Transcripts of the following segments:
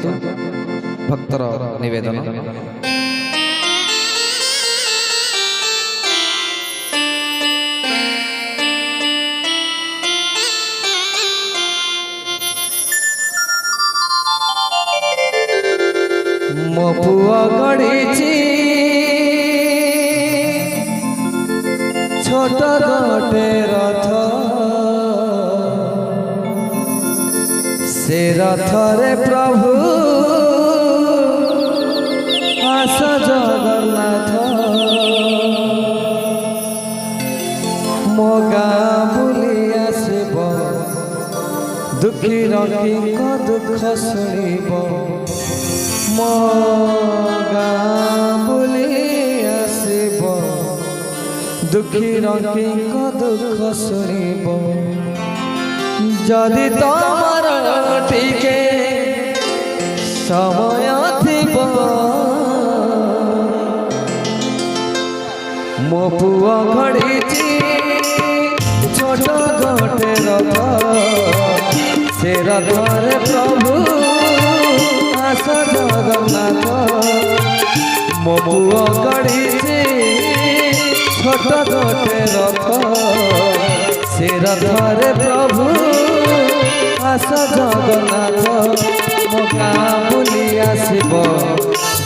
दिंतु भक्तर निवेदन। मो पुआ गढ़ी छोट गोटे रथ से रथरे प्रभु आस जगन्नाथ मो गाँ बुली आसब दुखी रंगी दुख शुणब मो गाँ बुली आसब दुखी रंगी दुख शुणब जदि तमर टिके समय थिब मो पुआ घड़ी छोट गोटे रथ से रथरे प्रभु आस जगन्नाथ मो पुआ घड़ी छोट गोटे रथ से रथरे प्रभु आस जगन्नाथ मो गाँ बुली आसब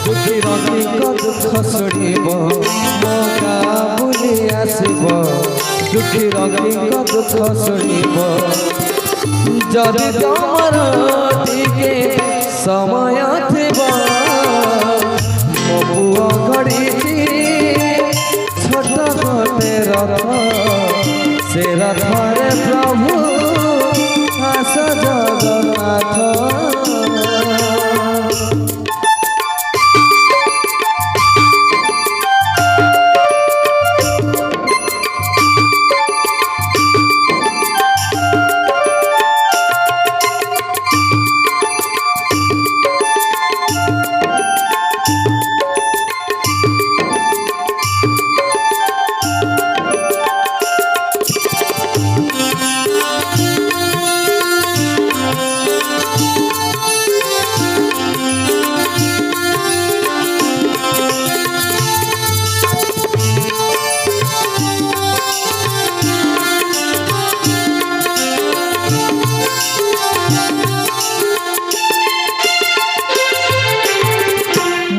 दुखी रंगी दुख शुणब मो गाँ बुली आसब दुखी रंगी दुख शुणब जदि तमर टिके समय थिब मो पुआ घड़ी छोट गोटे रथ से रथरे प्रभु आस जगन्नाथ।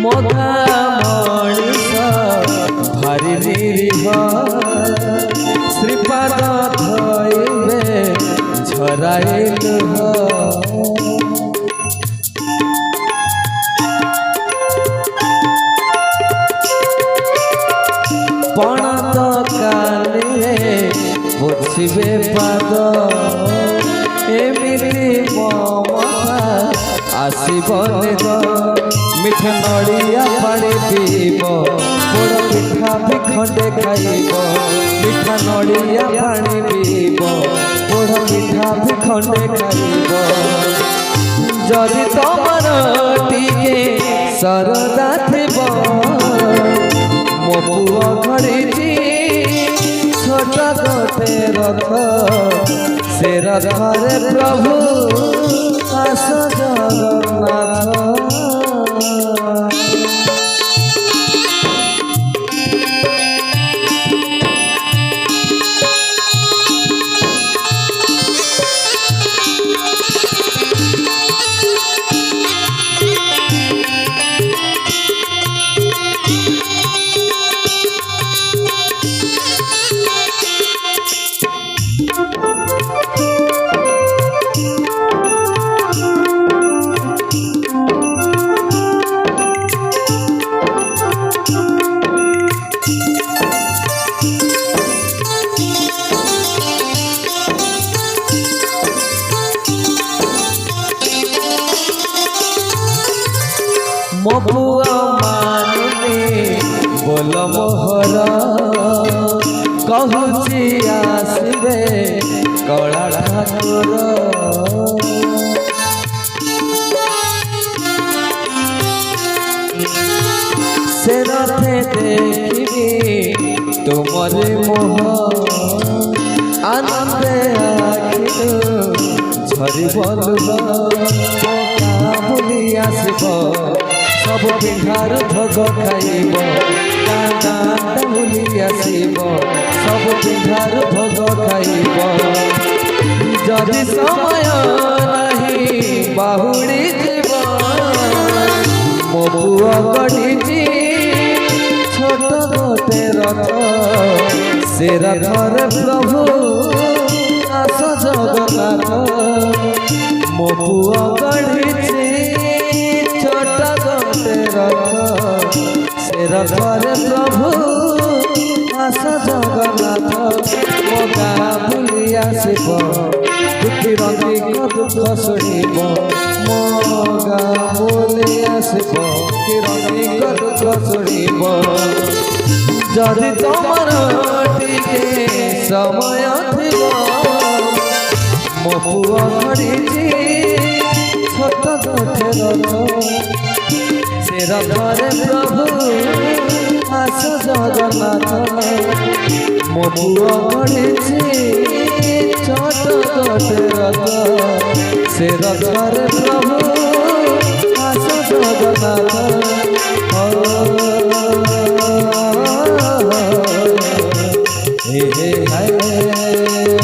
मोघा मणिष भारी निरीह श्रीपाद धइबे झराए लुह पणत कानिए पोछिबे पाद एमिति ममता आसिबने मिठा नड़िया पानी पीब पोड़ पिठा भी खंडे खाइब मिठा नड़िया पानी पीब पोड़ पिठा भी खंडे खाइब जदि तमर टिके सरदा थिब मो पुआ घड़ी छोट गोटे रथ से रथरे प्रभु आस जगन्नाथ। मो पुआ मानुनी बोल मोहर कहूची आसबे कला ठाकुर से रथे देखी तुमरे मोह आनंदे आखिर झरी बलुआ बुली आसब सब पिंडार भोग खाइब गाँटा बुली आसब सब पिंडार भोग खाइब जदि समय नहीं बाहुड़ी जीव मो पुआ गढ़ी छोट गोटे रथ से रथर प्रभु आस जगन्नाथ मो पुआ गढ़ी छोट गोटे रथ से रथर प्रभु आस जगन्नाथ मो गाँ बुली आसब दुखी रंगी दुख शुणब मो गाँ बुली आसब दुखी रंगी दुख शुणब जदि तुमर टिके समय थिब मो पुआ गढ़ी छोट गोटे रथ से रथरे प्रभु आस जगन्नाथ मो पुआ गढ़ी छोट गोटे रथ से रथरे प्रभु आस जगन्नाथ हे हे हाय